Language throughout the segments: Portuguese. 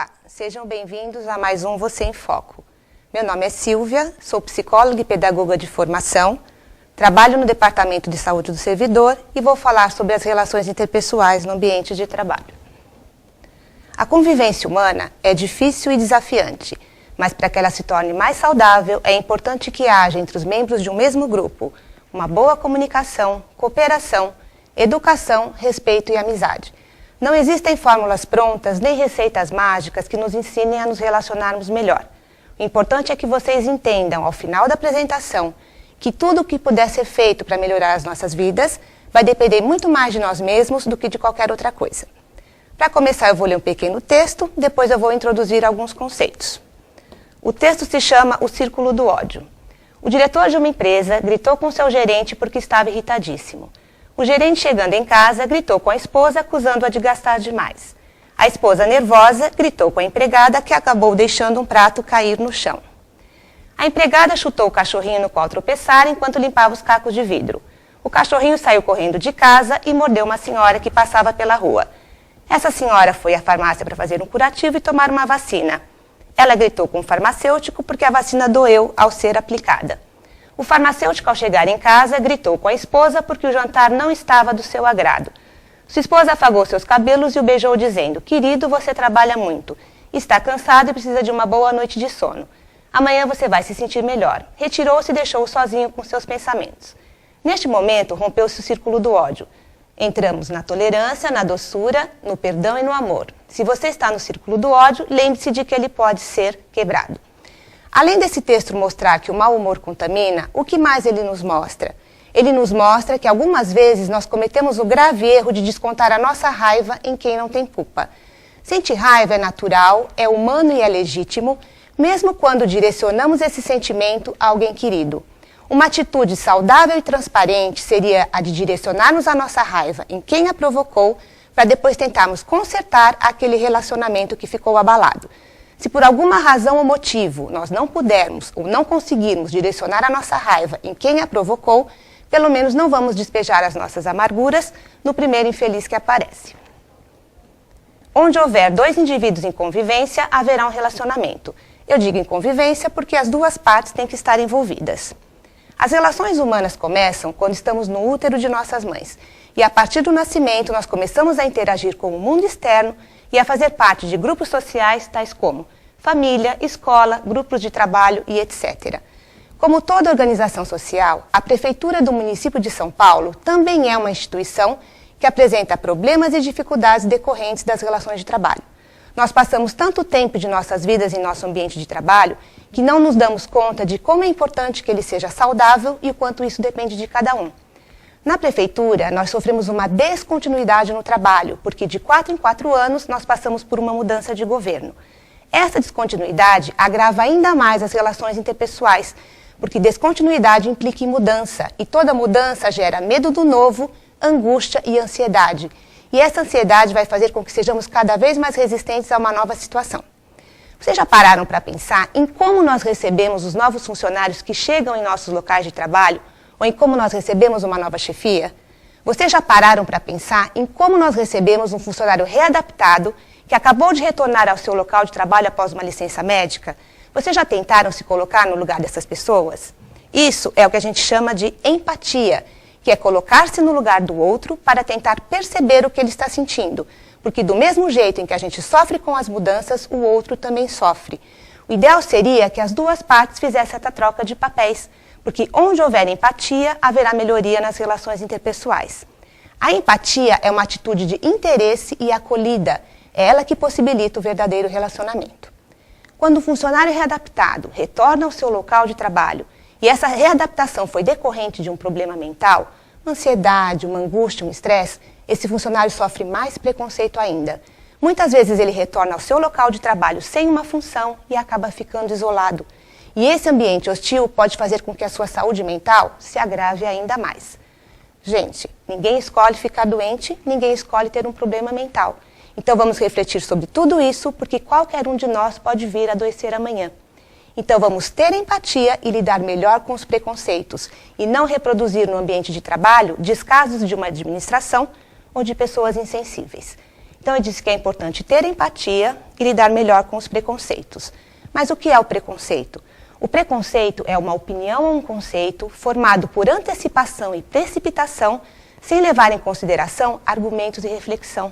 Olá, sejam bem-vindos a mais um Você em Foco. Meu nome é Silvia, sou psicóloga e pedagoga de formação, trabalho no Departamento de Saúde do Servidor e vou falar sobre as relações interpessoais no ambiente de trabalho. A convivência humana é difícil e desafiante, mas para que ela se torne mais saudável, é importante que haja entre os membros de um mesmo grupo uma boa comunicação, cooperação, educação, respeito e amizade. Não existem fórmulas prontas nem receitas mágicas que nos ensinem a nos relacionarmos melhor. O importante é que vocês entendam, ao final da apresentação, que tudo o que puder ser feito para melhorar as nossas vidas vai depender muito mais de nós mesmos do que de qualquer outra coisa. Para começar, eu vou ler um pequeno texto, depois eu vou introduzir alguns conceitos. O texto se chama O Círculo do Ódio. O diretor de uma empresa gritou com seu gerente porque estava irritadíssimo. O gerente, chegando em casa, gritou com a esposa, acusando-a de gastar demais. A esposa, nervosa, gritou com a empregada, que acabou deixando um prato cair no chão. A empregada chutou o cachorrinho no qual tropeçara enquanto limpava os cacos de vidro. O cachorrinho saiu correndo de casa e mordeu uma senhora que passava pela rua. Essa senhora foi à farmácia para fazer um curativo e tomar uma vacina. Ela gritou com o farmacêutico porque a vacina doeu ao ser aplicada. O farmacêutico, ao chegar em casa, gritou com a esposa porque o jantar não estava do seu agrado. Sua esposa afagou seus cabelos e o beijou, dizendo: "Querido, você trabalha muito. Está cansado e precisa de uma boa noite de sono. Amanhã você vai se sentir melhor." Retirou-se e deixou-o sozinho com seus pensamentos. Neste momento, rompeu-se o círculo do ódio. Entramos na tolerância, na doçura, no perdão e no amor. Se você está no círculo do ódio, lembre-se de que ele pode ser quebrado. Além desse texto mostrar que o mau humor contamina, o que mais ele nos mostra? Ele nos mostra que algumas vezes nós cometemos o grave erro de descontar a nossa raiva em quem não tem culpa. Sentir raiva é natural, é humano e é legítimo, mesmo quando direcionamos esse sentimento a alguém querido. Uma atitude saudável e transparente seria a de direcionarmos a nossa raiva em quem a provocou, para depois tentarmos consertar aquele relacionamento que ficou abalado. Se por alguma razão ou motivo nós não pudermos ou não conseguirmos direcionar a nossa raiva em quem a provocou, pelo menos não vamos despejar as nossas amarguras no primeiro infeliz que aparece. Onde houver dois indivíduos em convivência, haverá um relacionamento. Eu digo em convivência porque as duas partes têm que estar envolvidas. As relações humanas começam quando estamos no útero de nossas mães. E a partir do nascimento, nós começamos a interagir com o mundo externo e a fazer parte de grupos sociais tais como família, escola, grupos de trabalho e etc. Como toda organização social, a Prefeitura do município de São Paulo também é uma instituição que apresenta problemas e dificuldades decorrentes das relações de trabalho. Nós passamos tanto tempo de nossas vidas em nosso ambiente de trabalho que não nos damos conta de como é importante que ele seja saudável e o quanto isso depende de cada um. Na prefeitura, nós sofremos uma descontinuidade no trabalho, porque de 4 em 4 anos nós passamos por uma mudança de governo. Essa descontinuidade agrava ainda mais as relações interpessoais, porque descontinuidade implica em mudança, e toda mudança gera medo do novo, angústia e ansiedade. E essa ansiedade vai fazer com que sejamos cada vez mais resistentes a uma nova situação. Vocês já pararam para pensar em como nós recebemos os novos funcionários que chegam em nossos locais de trabalho, ou em como nós recebemos uma nova chefia? Vocês já pararam para pensar em como nós recebemos um funcionário readaptado que acabou de retornar ao seu local de trabalho após uma licença médica? Vocês já tentaram se colocar no lugar dessas pessoas? Isso é o que a gente chama de empatia, que é colocar-se no lugar do outro para tentar perceber o que ele está sentindo, porque do mesmo jeito em que a gente sofre com as mudanças, o outro também sofre. O ideal seria que as duas partes fizessem essa troca de papéis, porque onde houver empatia, haverá melhoria nas relações interpessoais. A empatia é uma atitude de interesse e acolhida, é ela que possibilita o verdadeiro relacionamento. Quando o funcionário readaptado retorna ao seu local de trabalho e essa readaptação foi decorrente de um problema mental, uma ansiedade, uma angústia, um estresse, esse funcionário sofre mais preconceito ainda. Muitas vezes ele retorna ao seu local de trabalho sem uma função e acaba ficando isolado. E esse ambiente hostil pode fazer com que a sua saúde mental se agrave ainda mais. Gente, ninguém escolhe ficar doente, ninguém escolhe ter um problema mental. Então vamos refletir sobre tudo isso, porque qualquer um de nós pode vir a adoecer amanhã. Então vamos ter empatia e lidar melhor com os preconceitos, e não reproduzir no ambiente de trabalho descasos de uma administração ou de pessoas insensíveis. Então, eu disse que é importante ter empatia e lidar melhor com os preconceitos. Mas o que é o preconceito? O preconceito é uma opinião ou um conceito formado por antecipação e precipitação, sem levar em consideração argumentos e reflexão.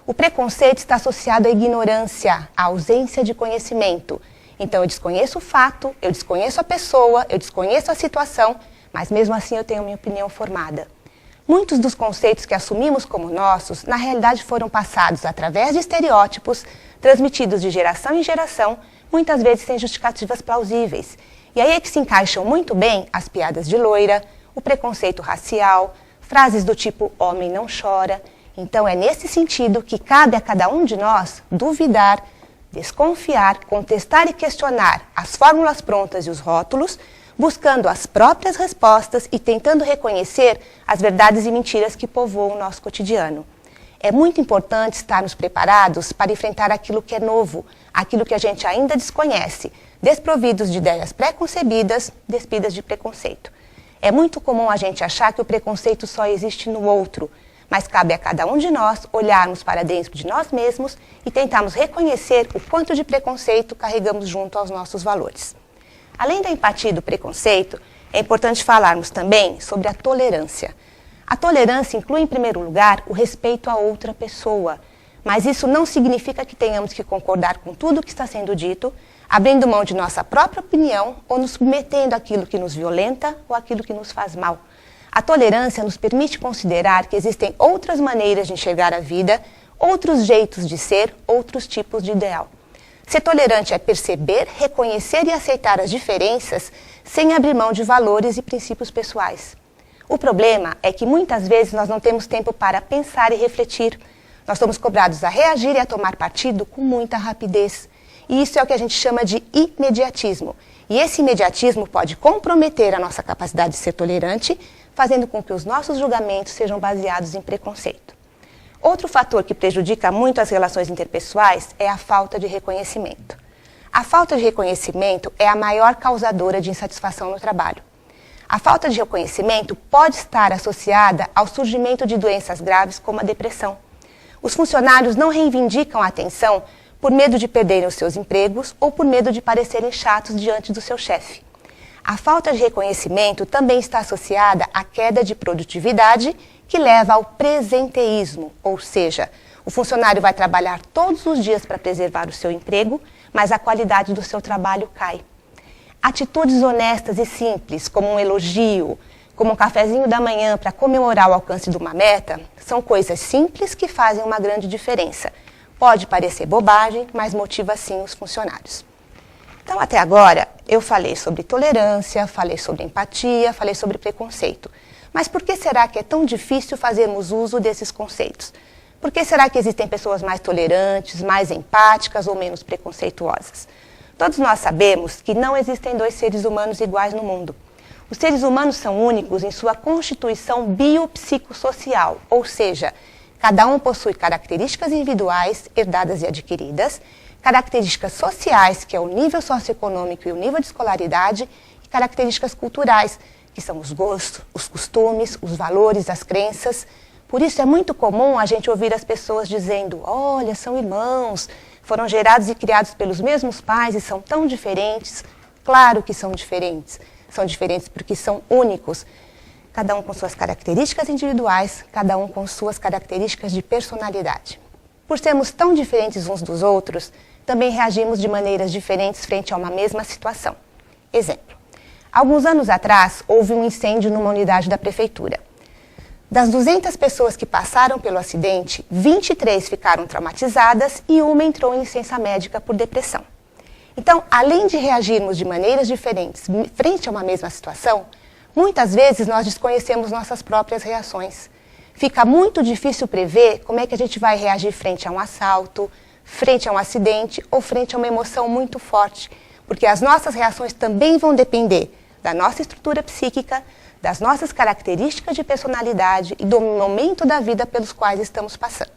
O preconceito está associado à ignorância, à ausência de conhecimento. Então, eu desconheço o fato, eu desconheço a pessoa, eu desconheço a situação, mas mesmo assim eu tenho minha opinião formada. Muitos dos conceitos que assumimos como nossos, na realidade foram passados através de estereótipos, transmitidos de geração em geração, muitas vezes sem justificativas plausíveis. E aí é que se encaixam muito bem as piadas de loira, o preconceito racial, frases do tipo homem não chora. Então é nesse sentido que cabe a cada um de nós duvidar, desconfiar, contestar e questionar as fórmulas prontas e os rótulos, buscando as próprias respostas e tentando reconhecer as verdades e mentiras que povoam o nosso cotidiano. É muito importante estarmos preparados para enfrentar aquilo que é novo, aquilo que a gente ainda desconhece, desprovidos de ideias pré-concebidas, despidas de preconceito. É muito comum a gente achar que o preconceito só existe no outro, mas cabe a cada um de nós olharmos para dentro de nós mesmos e tentarmos reconhecer o quanto de preconceito carregamos junto aos nossos valores. Além da empatia e do preconceito, é importante falarmos também sobre a tolerância. A tolerância inclui, em primeiro lugar, o respeito a outra pessoa, mas isso não significa que tenhamos que concordar com tudo o que está sendo dito, abrindo mão de nossa própria opinião ou nos submetendo àquilo que nos violenta ou àquilo que nos faz mal. A tolerância nos permite considerar que existem outras maneiras de enxergar a vida, outros jeitos de ser, outros tipos de ideal. Ser tolerante é perceber, reconhecer e aceitar as diferenças sem abrir mão de valores e princípios pessoais. O problema é que muitas vezes nós não temos tempo para pensar e refletir. Nós somos cobrados a reagir e a tomar partido com muita rapidez. E isso é o que a gente chama de imediatismo. E esse imediatismo pode comprometer a nossa capacidade de ser tolerante, fazendo com que os nossos julgamentos sejam baseados em preconceito. Outro fator que prejudica muito as relações interpessoais é a falta de reconhecimento. A falta de reconhecimento é a maior causadora de insatisfação no trabalho. A falta de reconhecimento pode estar associada ao surgimento de doenças graves como a depressão. Os funcionários não reivindicam a atenção por medo de perderem os seus empregos ou por medo de parecerem chatos diante do seu chefe. A falta de reconhecimento também está associada à queda de produtividade que leva ao presenteísmo, ou seja, o funcionário vai trabalhar todos os dias para preservar o seu emprego, mas a qualidade do seu trabalho cai. Atitudes honestas e simples, como um elogio, como um cafezinho da manhã para comemorar o alcance de uma meta, são coisas simples que fazem uma grande diferença. Pode parecer bobagem, mas motiva sim os funcionários. Então, até agora, eu falei sobre tolerância, falei sobre empatia, falei sobre preconceito. Mas por que será que é tão difícil fazermos uso desses conceitos? Por que será que existem pessoas mais tolerantes, mais empáticas ou menos preconceituosas? Todos nós sabemos que não existem dois seres humanos iguais no mundo. Os seres humanos são únicos em sua constituição biopsicossocial, ou seja, cada um possui características individuais, herdadas e adquiridas, características sociais, que é o nível socioeconômico e o nível de escolaridade, e características culturais, que são os gostos, os costumes, os valores, as crenças. Por isso é muito comum a gente ouvir as pessoas dizendo, olha, são irmãos, foram gerados e criados pelos mesmos pais e são tão diferentes. Claro que são diferentes. São diferentes porque são únicos. Cada um com suas características individuais, cada um com suas características de personalidade. Por sermos tão diferentes uns dos outros, também reagimos de maneiras diferentes frente a uma mesma situação. Exemplo. Alguns anos atrás, houve um incêndio numa unidade da prefeitura. Das 200 pessoas que passaram pelo acidente, 23 ficaram traumatizadas e uma entrou em licença médica por depressão. Então, além de reagirmos de maneiras diferentes frente a uma mesma situação, muitas vezes nós desconhecemos nossas próprias reações. Fica muito difícil prever como é que a gente vai reagir frente a um assalto, frente a um acidente ou frente a uma emoção muito forte, porque as nossas reações também vão depender da nossa estrutura psíquica, das nossas características de personalidade e do momento da vida pelos quais estamos passando.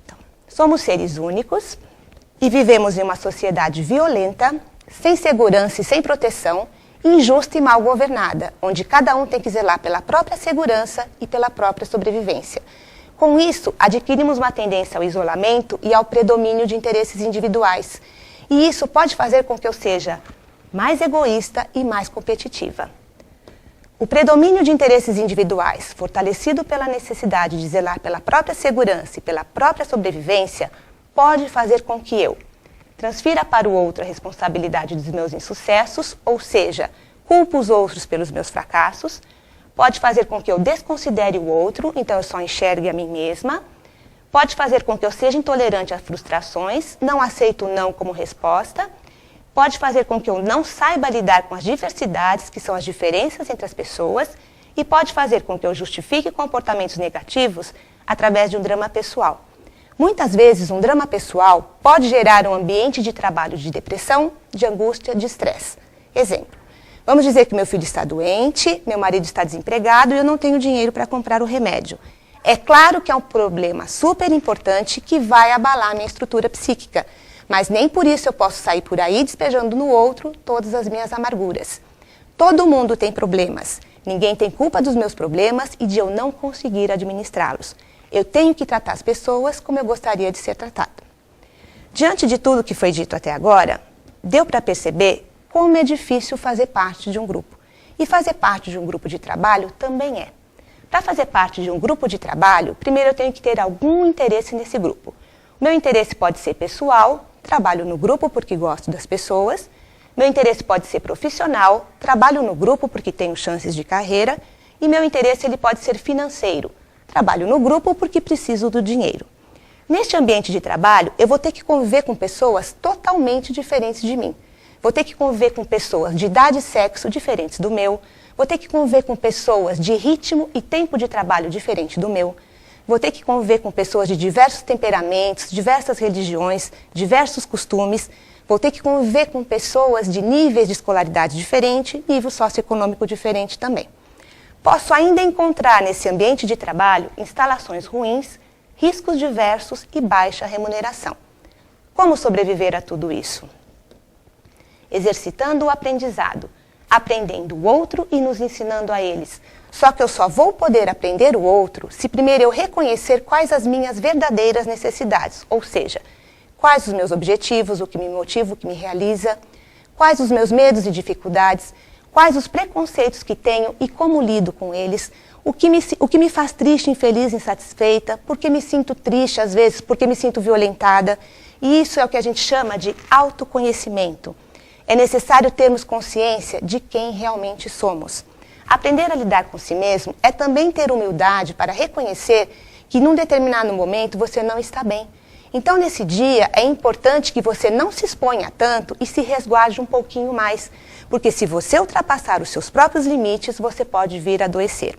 Então, somos seres únicos e vivemos em uma sociedade violenta, sem segurança e sem proteção, injusta e mal governada, onde cada um tem que zelar pela própria segurança e pela própria sobrevivência. Com isso, adquirimos uma tendência ao isolamento e ao predomínio de interesses individuais. E isso pode fazer com que eu seja mais egoísta e mais competitiva. O predomínio de interesses individuais, fortalecido pela necessidade de zelar pela própria segurança e pela própria sobrevivência, pode fazer com que eu transfira para o outro a responsabilidade dos meus insucessos, ou seja, culpo os outros pelos meus fracassos, pode fazer com que eu desconsidere o outro, então eu só enxergue a mim mesma, pode fazer com que eu seja intolerante a frustrações, não aceito o não como resposta, pode fazer com que eu não saiba lidar com as diversidades, que são as diferenças entre as pessoas, e pode fazer com que eu justifique comportamentos negativos através de um drama pessoal. Muitas vezes, um drama pessoal pode gerar um ambiente de trabalho de depressão, de angústia, de estresse. Exemplo, vamos dizer que meu filho está doente, meu marido está desempregado e eu não tenho dinheiro para comprar o remédio. É claro que é um problema super importante que vai abalar a minha estrutura psíquica, mas nem por isso eu posso sair por aí despejando no outro todas as minhas amarguras. Todo mundo tem problemas, ninguém tem culpa dos meus problemas e de eu não conseguir administrá-los. Eu tenho que tratar as pessoas como eu gostaria de ser tratada. Diante de tudo que foi dito até agora, deu para perceber como é difícil fazer parte de um grupo. E fazer parte de um grupo de trabalho também é. Para fazer parte de um grupo de trabalho, primeiro eu tenho que ter algum interesse nesse grupo. O meu interesse pode ser pessoal, trabalho no grupo porque gosto das pessoas. Meu interesse pode ser profissional, trabalho no grupo porque tenho chances de carreira. E meu interesse ele pode ser financeiro, trabalho no grupo porque preciso do dinheiro. Neste ambiente de trabalho, eu vou ter que conviver com pessoas totalmente diferentes de mim. Vou ter que conviver com pessoas de idade e sexo diferentes do meu. Vou ter que conviver com pessoas de ritmo e tempo de trabalho diferente do meu. Vou ter que conviver com pessoas de diversos temperamentos, diversas religiões, diversos costumes. Vou ter que conviver com pessoas de níveis de escolaridade diferente, nível socioeconômico diferente também. Posso ainda encontrar nesse ambiente de trabalho instalações ruins, riscos diversos e baixa remuneração. Como sobreviver a tudo isso? Exercitando o aprendizado, aprendendo o outro e nos ensinando a eles. Só que eu só vou poder aprender o outro se primeiro eu reconhecer quais as minhas verdadeiras necessidades, ou seja, quais os meus objetivos, o que me motiva, o que me realiza, quais os meus medos e dificuldades, quais os preconceitos que tenho e como lido com eles, o que me faz triste, infeliz, insatisfeita, porque me sinto triste às vezes, porque me sinto violentada. E isso é o que a gente chama de autoconhecimento. É necessário termos consciência de quem realmente somos. Aprender a lidar com si mesmo é também ter humildade para reconhecer que num determinado momento você não está bem. Então, nesse dia, é importante que você não se exponha tanto e se resguarde um pouquinho mais, porque se você ultrapassar os seus próprios limites, você pode vir a adoecer.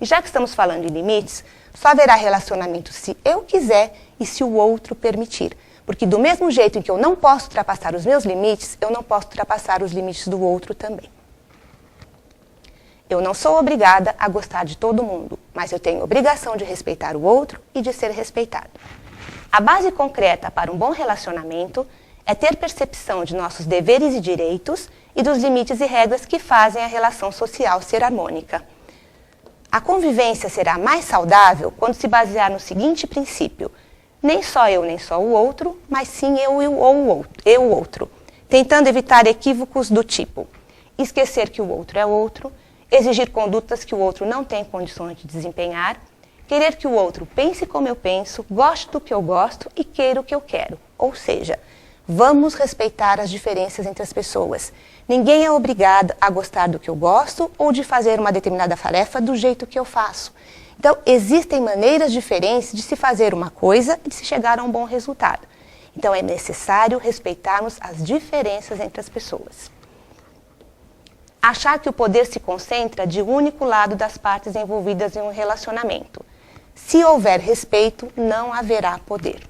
E já que estamos falando em limites, só haverá relacionamento se eu quiser e se o outro permitir. Porque do mesmo jeito em que eu não posso ultrapassar os meus limites, eu não posso ultrapassar os limites do outro também. Eu não sou obrigada a gostar de todo mundo, mas eu tenho obrigação de respeitar o outro e de ser respeitado. A base concreta para um bom relacionamento é ter percepção de nossos deveres e direitos e dos limites e regras que fazem a relação social ser harmônica. A convivência será mais saudável quando se basear no seguinte princípio: nem só eu nem só o outro, mas sim eu e o outro, tentando evitar equívocos do tipo esquecer que o outro é outro, exigir condutas que o outro não tem condições de desempenhar, querer que o outro pense como eu penso, goste do que eu gosto e queira o que eu quero. Ou seja, vamos respeitar as diferenças entre as pessoas. Ninguém é obrigado a gostar do que eu gosto ou de fazer uma determinada tarefa do jeito que eu faço. Então, existem maneiras diferentes de se fazer uma coisa e de se chegar a um bom resultado. Então, é necessário respeitarmos as diferenças entre as pessoas. Achar que o poder se concentra de um único lado das partes envolvidas em um relacionamento. Se houver respeito, não haverá poder.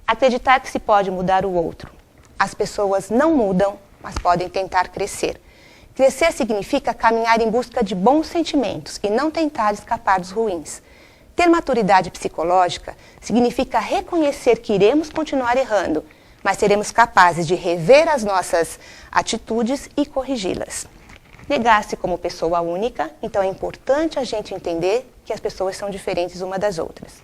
Acreditar que se pode mudar o outro. As pessoas não mudam, mas podem tentar crescer. Crescer significa caminhar em busca de bons sentimentos e não tentar escapar dos ruins. Ter maturidade psicológica significa reconhecer que iremos continuar errando, mas seremos capazes de rever as nossas atitudes e corrigi-las. Negar-se como pessoa única, então é importante a gente entender que as pessoas são diferentes uma das outras.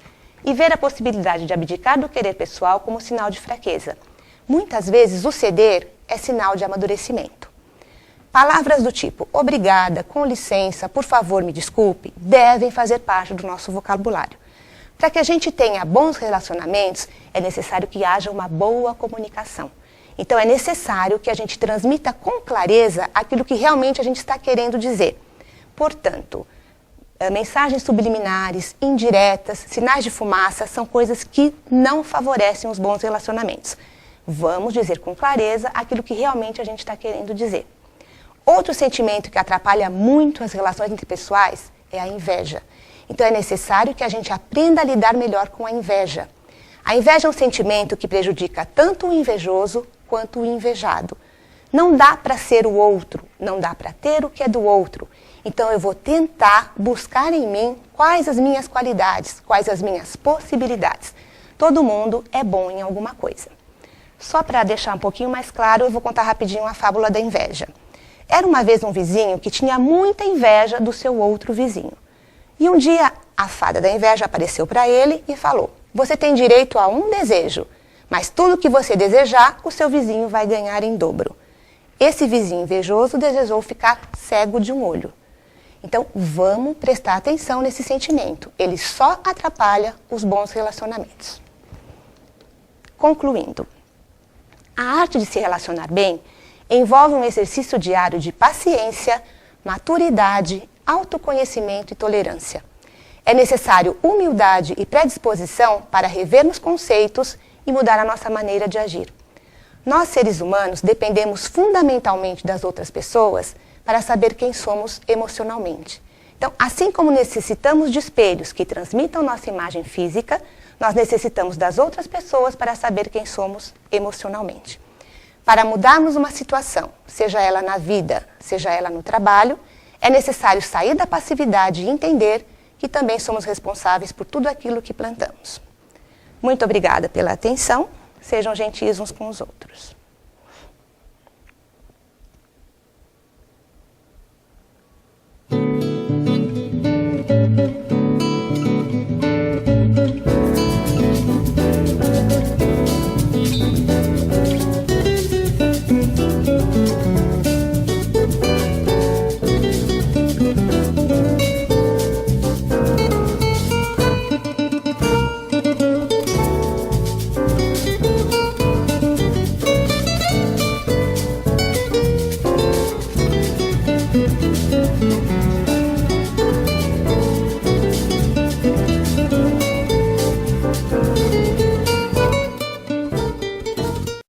e ver a possibilidade de abdicar do querer pessoal como sinal de fraqueza. Muitas vezes o ceder é sinal de amadurecimento. Palavras do tipo obrigada, com licença, por favor, me desculpe, devem fazer parte do nosso vocabulário. Para que a gente tenha bons relacionamentos, é necessário que haja uma boa comunicação. Então é necessário que a gente transmita com clareza aquilo que realmente a gente está querendo dizer. Portanto, mensagens subliminares, indiretas, sinais de fumaça são coisas que não favorecem os bons relacionamentos. Vamos dizer com clareza aquilo que realmente a gente está querendo dizer. Outro sentimento que atrapalha muito as relações interpessoais é a inveja. Então é necessário que a gente aprenda a lidar melhor com a inveja. A inveja é um sentimento que prejudica tanto o invejoso quanto o invejado. Não dá para ser o outro, não dá para ter o que é do outro. Então eu vou tentar buscar em mim quais as minhas qualidades, quais as minhas possibilidades. Todo mundo é bom em alguma coisa. Só para deixar um pouquinho mais claro, eu vou contar rapidinho a fábula da inveja. Era uma vez um vizinho que tinha muita inveja do seu outro vizinho. E um dia a fada da inveja apareceu para ele e falou: você tem direito a um desejo, mas tudo que você desejar, o seu vizinho vai ganhar em dobro. Esse vizinho invejoso desejou ficar cego de um olho. Então, vamos prestar atenção nesse sentimento. Ele só atrapalha os bons relacionamentos. Concluindo, a arte de se relacionar bem envolve um exercício diário de paciência, maturidade, autoconhecimento e tolerância. É necessário humildade e predisposição para revermos conceitos e mudar a nossa maneira de agir. Nós, seres humanos, dependemos fundamentalmente das outras pessoas para saber quem somos emocionalmente. Então, assim como necessitamos de espelhos que transmitam nossa imagem física, nós necessitamos das outras pessoas para saber quem somos emocionalmente. Para mudarmos uma situação, seja ela na vida, seja ela no trabalho, é necessário sair da passividade e entender que também somos responsáveis por tudo aquilo que plantamos. Muito obrigada pela atenção. Sejam gentis uns com os outros.